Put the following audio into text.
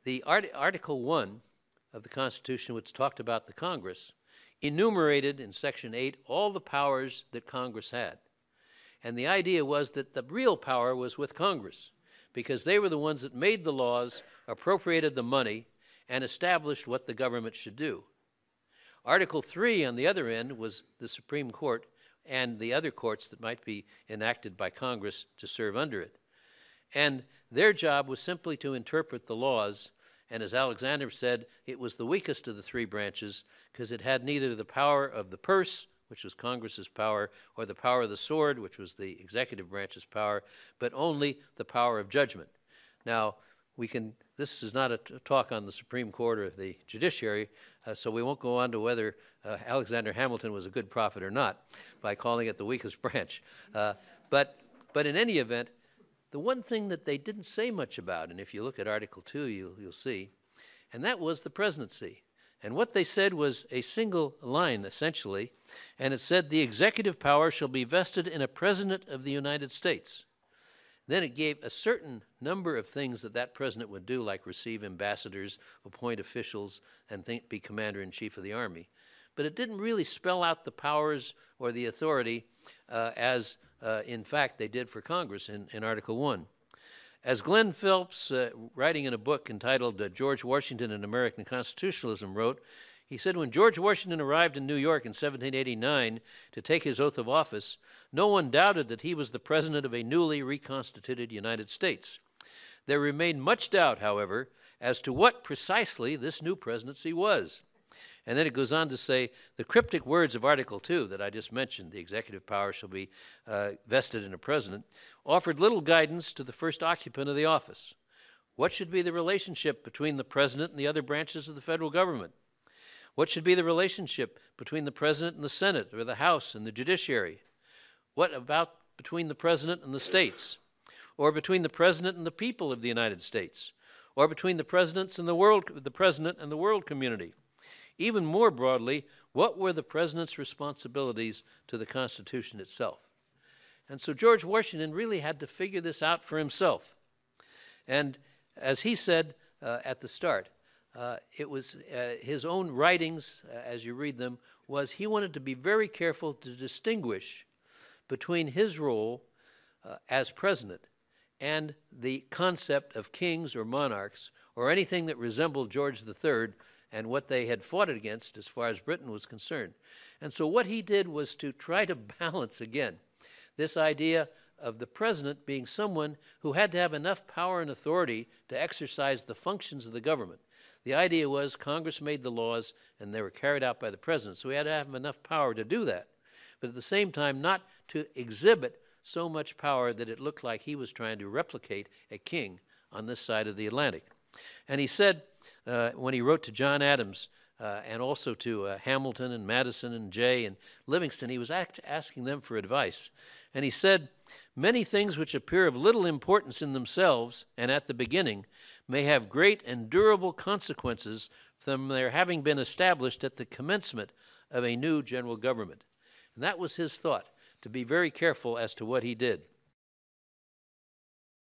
the Article 1 of the Constitution, which talked about the Congress, enumerated in Section 8 all the powers that Congress had. And the idea was that the real power was with Congress, because they were the ones that made the laws, appropriated the money, and established what the government should do. Article 3, on the other end, was the Supreme Court and the other courts that might be enacted by Congress to serve under it. And their job was simply to interpret the laws, and as Alexander said, it was the weakest of the three branches because it had neither the power of the purse, which was Congress's power, or the power of the sword, which was the executive branch's power, but only the power of judgment. Now, this is not a talk on the Supreme Court or the judiciary, so we won't go on to whether Alexander Hamilton was a good prophet or not by calling it the weakest branch. But in any event, the one thing that they didn't say much about, and if you look at Article 2, you'll see, and that was the presidency. And what they said was a single line, essentially, and it said, the executive power shall be vested in a president of the United States. Then it gave a certain number of things that that president would do, like receive ambassadors, appoint officials, and be commander-in-chief of the army. But it didn't really spell out the powers or the authority as, in fact, they did for Congress in Article 1. As Glenn Phelps, writing in a book entitled George Washington and American Constitutionalism, wrote, he said, when George Washington arrived in New York in 1789 to take his oath of office, no one doubted that he was the president of a newly reconstituted United States. There remained much doubt, however, as to what precisely this new presidency was. And then it goes on to say, the cryptic words of Article 2 that I just mentioned, the executive power shall be vested in a president, offered little guidance to the first occupant of the office. What should be the relationship between the president and the other branches of the federal government? What should be the relationship between the president and the Senate, or the House and the judiciary? What about between the president and the states? Or between the president and the people of the United States? Or between the president and the world community? Even more broadly, what were the president's responsibilities to the Constitution itself? And so George Washington really had to figure this out for himself. And as he said at the start, it was his own writings, as you read them, was he wanted to be very careful to distinguish between his role as president and the concept of kings or monarchs or anything that resembled George III and what they had fought against as far as Britain was concerned. And so what he did was to try to balance again this idea of the president being someone who had to have enough power and authority to exercise the functions of the government. The idea was Congress made the laws and they were carried out by the president, so he had to have enough power to do that. But at the same time, not to exhibit so much power that it looked like he was trying to replicate a king on this side of the Atlantic. And he said, when he wrote to John Adams and also to Hamilton and Madison and Jay and Livingston, he was asking them for advice. And he said, many things which appear of little importance in themselves and at the beginning may have great and durable consequences from their having been established at the commencement of a new general government. And that was his thought, to be very careful as to what he did.